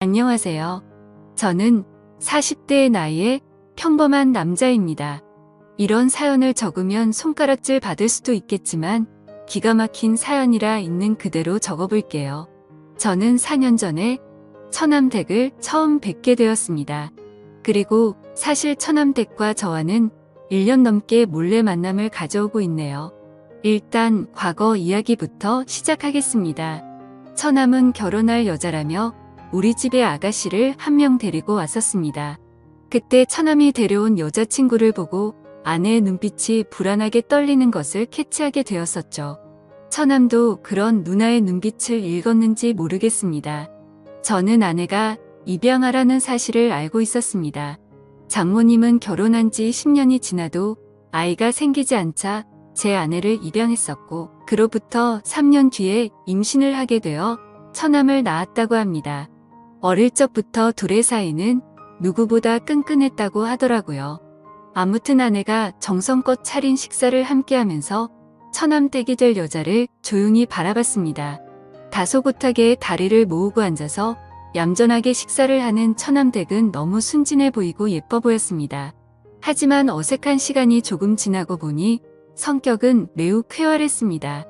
안녕하세요. 저는 40대의 나이에 평범한 남자입니다. 이런 사연을 적으면 손가락질 받을 수도 있겠지만 기가 막힌 사연이라 있는 그대로 적어볼게요. 저는 4년 전에 처남댁을 처음 뵙게 되었습니다. 그리고 사실 처남댁과 저와는 1년 넘게 몰래 만남을 가져오고 있네요. 일단 과거 이야기부터 시작하겠습니다. 처남은 결혼할 여자라며 우리 집에 아가씨를 한 명 데리고 왔었습니다. 그때 처남이 데려온 여자친구를 보고 아내의 눈빛이 불안하게 떨리는 것을 캐치하게 되었었죠. 처남도 그런 누나의 눈빛을 읽었는지 모르겠습니다. 저는 아내가 입양하라는 사실을 알고 있었습니다. 장모님은 결혼한 지 10년이 지나도 아이가 생기지 않자 제 아내를 입양했었고, 그로부터 3년 뒤에 임신을 하게 되어 처남을 낳았다고 합니다. 어릴 적부터 둘의 사이는 누구보다 끈끈했다고 하더라고요. 아무튼 아내가 정성껏 차린 식사를 함께하면서 처남댁이 될 여자를 조용히 바라봤습니다. 다소곳하게 다리를 모으고 앉아서 얌전하게 식사를 하는 처남댁은 너무 순진해 보이고 예뻐 보였습니다. 하지만 어색한 시간이 조금 지나고 보니 성격은 매우 쾌활했습니다.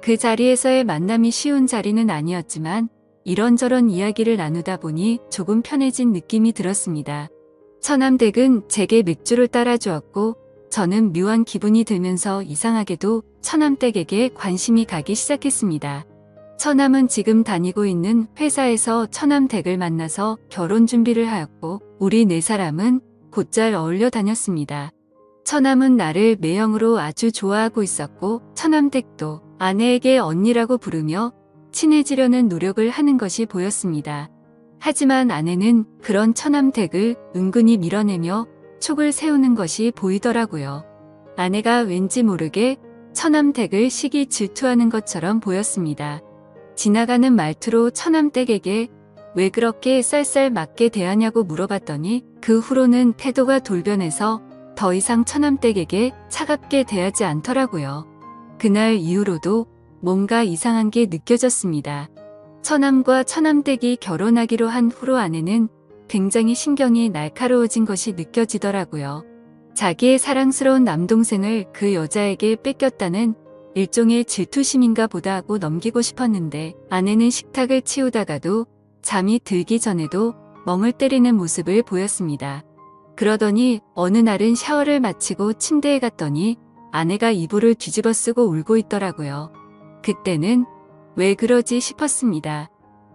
그 자리에서의 만남이 쉬운 자리는 아니었지만 이런저런 이야기를 나누다 보니 조금 편해진 느낌이 들었습니다. 처남댁은 제게 맥주를 따라주었고 저는 묘한 기분이 들면서 이상하게도 처남댁에게 관심이 가기 시작했습니다. 처남은 지금 다니고 있는 회사에서 처남댁을 만나서 결혼 준비를 하였고 우리 네 사람은 곧잘 어울려 다녔습니다. 처남은 나를 매형으로 아주 좋아하고 있었고 처남댁도 아내에게 언니라고 부르며 친해지려는 노력을 하는 것이 보였습니다. 하지만 아내는 그런 처남댁을 은근히 밀어내며 촉을 세우는 것이 보이더라고요. 아내가 왠지 모르게 처남댁을 시기 질투하는 것처럼 보였습니다. 지나가는 말투로 처남댁에게 왜 그렇게 쌀쌀 맞게 대하냐고 물어봤더니 그 후로는 태도가 돌변해서 더 이상 처남댁에게 차갑게 대하지 않더라고요. 그날 이후로도 뭔가 이상한 게 느껴졌습니다. 처남과 처남댁이 결혼하기로 한 후로 아내는 굉장히 신경이 날카로워진 것이 느껴지더라고요. 자기의 사랑스러운 남동생을 그 여자에게 뺏겼다는 일종의 질투심인가 보다 하고 넘기고 싶었는데 아내는 식탁을 치우다가도 잠이 들기 전에도 멍을 때리는 모습을 보였습니다. 그러더니 어느 날은 샤워를 마치고 침대에 갔더니 아내가 이불을 뒤집어 쓰고 울고 있더라고요. 그때는 왜 그러지 싶었습니다.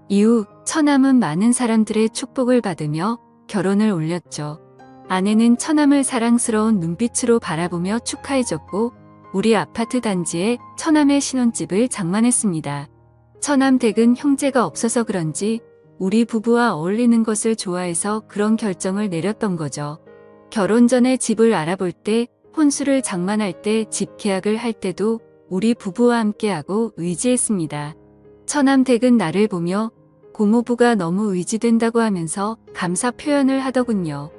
이후 처남은 많은 사람들의 축복을 받으며 결혼을 올렸죠. 아내는 처남을 사랑스러운 눈빛으로 바라보며 축하해줬고 우리 아파트 단지에 처남의 신혼집을 장만했습니다. 처남 댁은 형제가 없어서 그런지 우리 부부와 어울리는 것을 좋아해서 그런 결정을 내렸던 거죠. 결혼 전에 집을 알아볼 때, 혼수를 장만할 때, 집 계약을 할 때도 우리 부부와 함께하고 의지했습니다. 처남 댁은 나를 보며 고모부가 너무 의지된다고 하면서 감사 표현을 하더군요.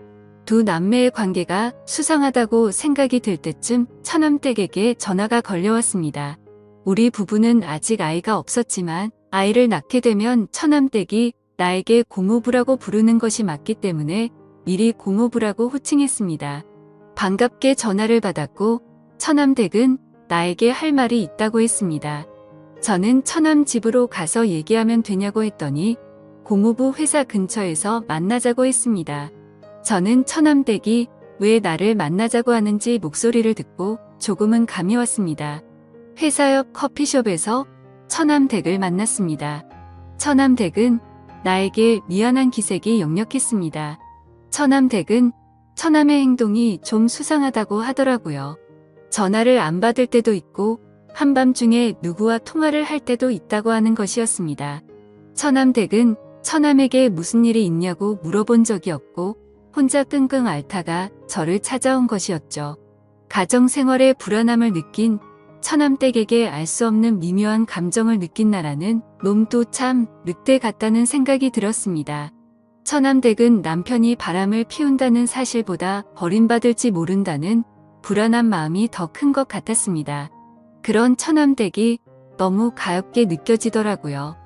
두 남매의 관계가 수상하다고 생각이 들 때쯤 처남 댁에게 전화가 걸려왔습니다. 우리 부부는 아직 아이가 없었지만 아이를 낳게 되면 처남 댁이 나에게 고모부라고 부르는 것이 맞기 때문에 미리 고모부라고 호칭했습니다. 반갑게 전화를 받았고 처남 댁은 나에게 할 말이 있다고 했습니다. 저는 처남 집으로 가서 얘기하면 되냐고 했더니 고모부 회사 근처에서 만나자고 했습니다. 저는 처남 댁이 왜 나를 만나자고 하는지 목소리를 듣고 조금은 감이 왔습니다. 회사 옆 커피숍에서 처남 댁을 만났습니다. 처남 댁은 나에게 미안한 기색이 역력했습니다. 처남 댁은 처남의 행동이 좀 수상하다고 하더라고요. 전화를 안 받을 때도 있고 한밤중에 누구와 통화를 할 때도 있다고 하는 것이었습니다. 처남 댁은 처남에게 무슨 일이 있냐고 물어본 적이 없고 혼자 끙끙 앓다가 저를 찾아온 것이었죠. 가정생활에 불안함을 느낀 처남 댁에게 알 수 없는 미묘한 감정을 느낀 나라는 놈도 참 늑대 같다는 생각이 들었습니다. 처남 댁은 남편이 바람을 피운다는 사실보다 버림받을지 모른다는 불안한 마음이 더 큰 것 같았습니다. 그런 처남 댁이 너무 가엽게 느껴지더라고요.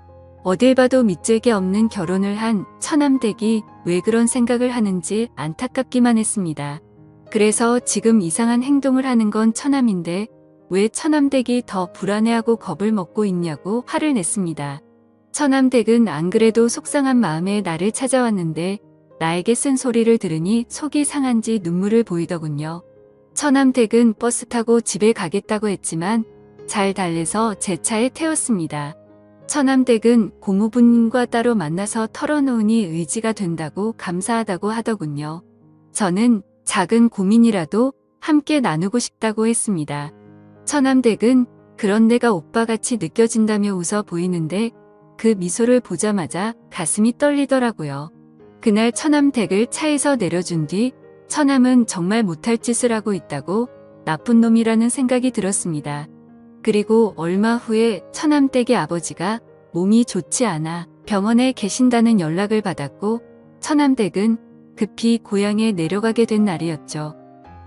어딜 봐도 믿을 게 없는 결혼을 한 처남댁이 왜 그런 생각을 하는지 안타깝기만 했습니다. 그래서 지금 이상한 행동을 하는 건 처남인데 왜 처남댁이 더 불안해하고 겁을 먹고 있냐고 화를 냈습니다. 처남댁은 안 그래도 속상한 마음에 나를 찾아왔는데 나에게 쓴 소리를 들으니 속이 상한지 눈물을 보이더군요. 처남댁은 버스 타고 집에 가겠다고 했지만 잘 달래서 제 차에 태웠습니다. 처남댁은 고모부님과 따로 만나서 털어놓으니 의지가 된다고 감사하다고 하더군요. 저는 작은 고민이라도 함께 나누고 싶다고 했습니다. 처남댁은 그런 내가 오빠같이 느껴진다며 웃어 보이는데 그 미소를 보자마자 가슴이 떨리더라고요. 그날 처남댁을 차에서 내려준 뒤 처남은 정말 못할 짓을 하고 있다고 나쁜 놈이라는 생각이 들었습니다. 그리고 얼마 후에 처남댁의 아버지가 몸이 좋지 않아 병원에 계신다는 연락을 받았고 처남댁은 급히 고향에 내려가게 된 날이었죠.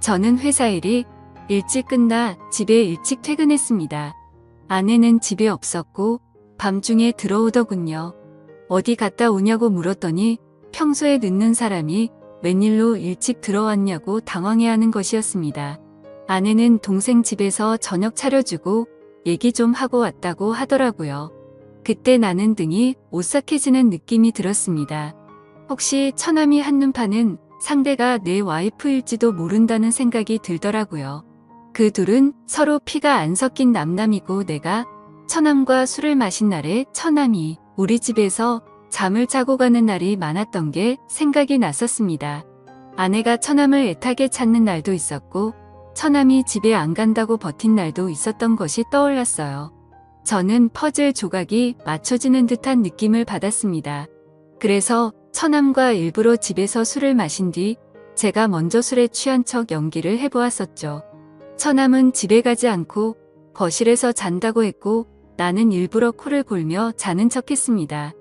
저는 회사 일이 일찍 끝나 집에 일찍 퇴근했습니다. 아내는 집에 없었고 밤중에 들어오더군요. 어디 갔다 오냐고 물었더니 평소에 늦는 사람이 웬일로 일찍 들어왔냐고 당황해하는 것이었습니다. 아내는 동생 집에서 저녁 차려주고 얘기 좀 하고 왔다고 하더라고요. 그때 나는 등이 오싹해지는 느낌이 들었습니다. 혹시 처남이 한눈 파는 상대가 내 와이프일지도 모른다는 생각이 들더라고요. 그 둘은 서로 피가 안 섞인 남남이고 내가 처남과 술을 마신 날에 처남이 우리 집에서 잠을 자고 가는 날이 많았던 게 생각이 났었습니다. 아내가 처남을 애타게 찾는 날도 있었고 처남이 집에 안 간다고 버틴 날도 있었던 것이 떠올랐어요. 저는 퍼즐 조각이 맞춰지는 듯한 느낌을 받았습니다. 그래서 처남과 일부러 집에서 술을 마신 뒤 제가 먼저 술에 취한 척 연기를 해보았었죠. 처남은 집에 가지 않고 거실에서 잔다고 했고 나는 일부러 코를 골며 자는 척했습니다.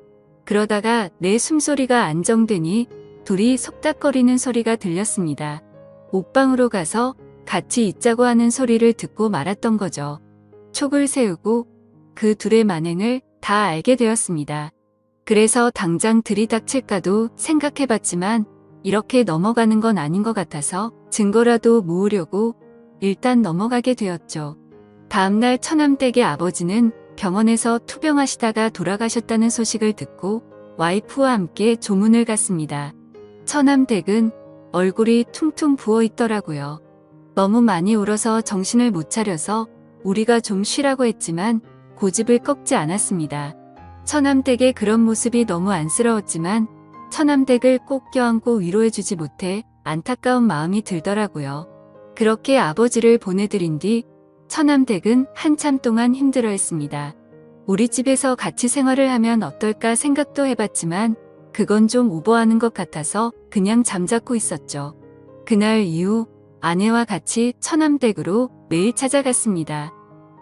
그러다가 내 숨소리가 안정되니 둘이 속닥거리는 소리가 들렸습니다. 옷방으로 가서 같이 있자고 하는 소리를 듣고 말았던 거죠. 촉을 세우고 그 둘의 만행을 다 알게 되었습니다. 그래서 당장 들이닥칠까도 생각해봤지만 이렇게 넘어가는 건 아닌 것 같아서 증거라도 모으려고 일단 넘어가게 되었죠. 다음날 처남댁의 아버지는 병원에서 투병하시다가 돌아가셨다는 소식을 듣고 와이프와 함께 조문을 갔습니다. 처남댁은 얼굴이 퉁퉁 부어 있더라고요. 너무 많이 울어서 정신을 못 차려서 우리가 좀 쉬라고 했지만 고집을 꺾지 않았습니다. 처남댁의 그런 모습이 너무 안쓰러웠지만 처남댁을 꼭 껴안고 위로해주지 못해 안타까운 마음이 들더라고요. 그렇게 아버지를 보내드린 뒤 처남댁은 한참 동안 힘들어했습니다. 우리 집에서 같이 생활을 하면 어떨까 생각도 해봤지만 그건 좀 오버하는 것 같아서 그냥 잠자코 있었죠. 그날 이후 아내와 같이 처남댁으로 매일 찾아갔습니다.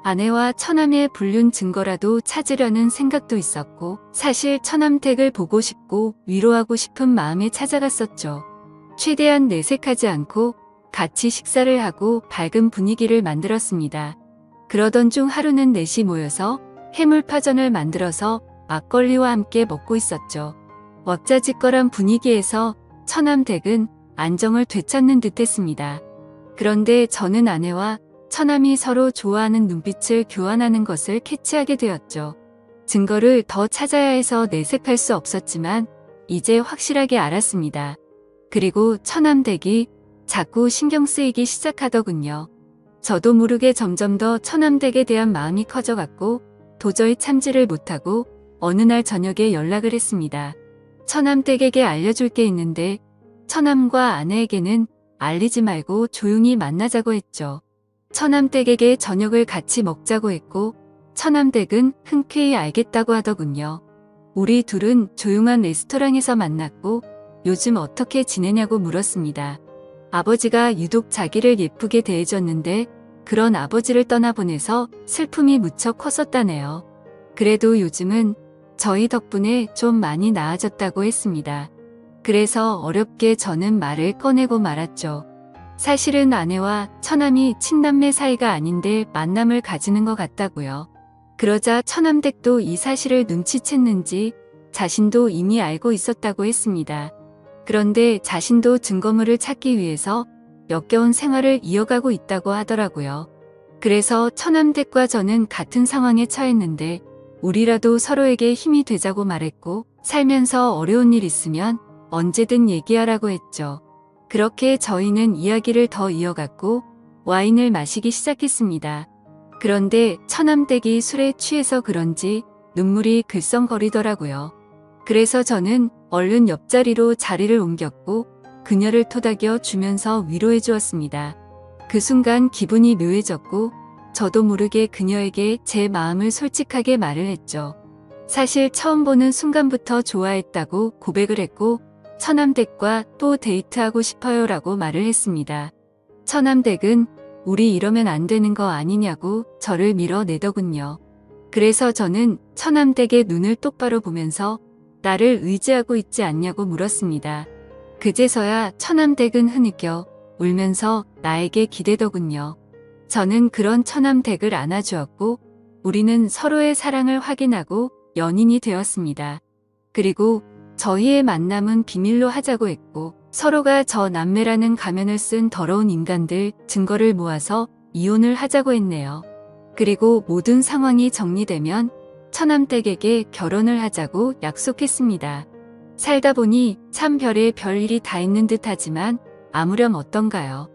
아내와 처남의 불륜 증거라도 찾으려는 생각도 있었고 사실 처남댁을 보고 싶고 위로하고 싶은 마음에 찾아갔었죠. 최대한 내색하지 않고 같이 식사를 하고 밝은 분위기를 만들었습니다. 그러던 중 하루는 넷이 모여서 해물파전을 만들어서 막걸리와 함께 먹고 있었죠. 왁자지껄한 분위기에서 처남댁은 안정을 되찾는 듯 했습니다. 그런데 저는 아내와 처남이 서로 좋아하는 눈빛을 교환하는 것을 캐치하게 되었죠. 증거를 더 찾아야 해서 내색할 수 없었지만 이제 확실하게 알았습니다. 그리고 처남댁이 자꾸 신경 쓰이기 시작하더군요. 저도 모르게 점점 더 처남댁에 대한 마음이 커져갔고 도저히 참지를 못하고 어느 날 저녁에 연락을 했습니다. 처남댁에게 알려줄 게 있는데 처남과 아내에게는 알리지 말고 조용히 만나자고 했죠. 처남댁에게 저녁을 같이 먹자고 했고 처남댁은 흔쾌히 알겠다고 하더군요. 우리 둘은 조용한 레스토랑에서 만났고 요즘 어떻게 지내냐고 물었습니다. 아버지가 유독 자기를 예쁘게 대해줬는데 그런 아버지를 떠나보내서 슬픔이 무척 컸었다네요. 그래도 요즘은 저희 덕분에 좀 많이 나아졌다고 했습니다. 그래서 어렵게 저는 말을 꺼내고 말았죠. 사실은 아내와 처남이 친남매 사이가 아닌데 만남을 가지는 것 같다고요. 그러자 처남댁도 이 사실을 눈치챘는지 자신도 이미 알고 있었다고 했습니다. 그런데 자신도 증거물을 찾기 위해서 역겨운 생활을 이어가고 있다고 하더라고요. 그래서 처남댁과 저는 같은 상황에 처했는데 우리라도 서로에게 힘이 되자고 말했고 살면서 어려운 일 있으면 언제든 얘기하라고 했죠. 그렇게 저희는 이야기를 더 이어갔고 와인을 마시기 시작했습니다. 그런데 처남댁이 술에 취해서 그런지 눈물이 글썽거리더라고요. 그래서 저는 얼른 옆자리로 자리를 옮겼고 그녀를 토닥여 주면서 위로해 주었습니다. 그 순간 기분이 묘해졌고 저도 모르게 그녀에게 제 마음을 솔직하게 말을 했죠. 사실 처음 보는 순간부터 좋아했다고 고백을 했고 처남댁과 또 데이트하고 싶어요 라고 말을 했습니다. 처남댁은 우리 이러면 안 되는 거 아니냐고 저를 밀어내더군요. 그래서 저는 처남댁의 눈을 똑바로 보면서 나를 의지하고 있지 않냐고 물었습니다. 그제서야 처남댁은 흐느껴 울면서 나에게 기대더군요. 저는 그런 처남댁을 안아주었고 우리는 서로의 사랑을 확인하고 연인이 되었습니다. 그리고 저희의 만남은 비밀로 하자고 했고 서로가 저 남매라는 가면을 쓴 더러운 인간들 증거를 모아서 이혼을 하자고 했네요. 그리고 모든 상황이 정리되면 처남댁에게 결혼을 하자고 약속했습니다. 살다 보니 참 별의 별일이 다 있는 듯 하지만 아무렴 어떤가요?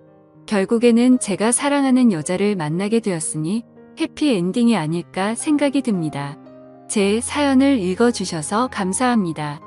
결국에는 제가 사랑하는 여자를 만나게 되었으니 해피엔딩이 아닐까 생각이 듭니다. 제 사연을 읽어주셔서 감사합니다.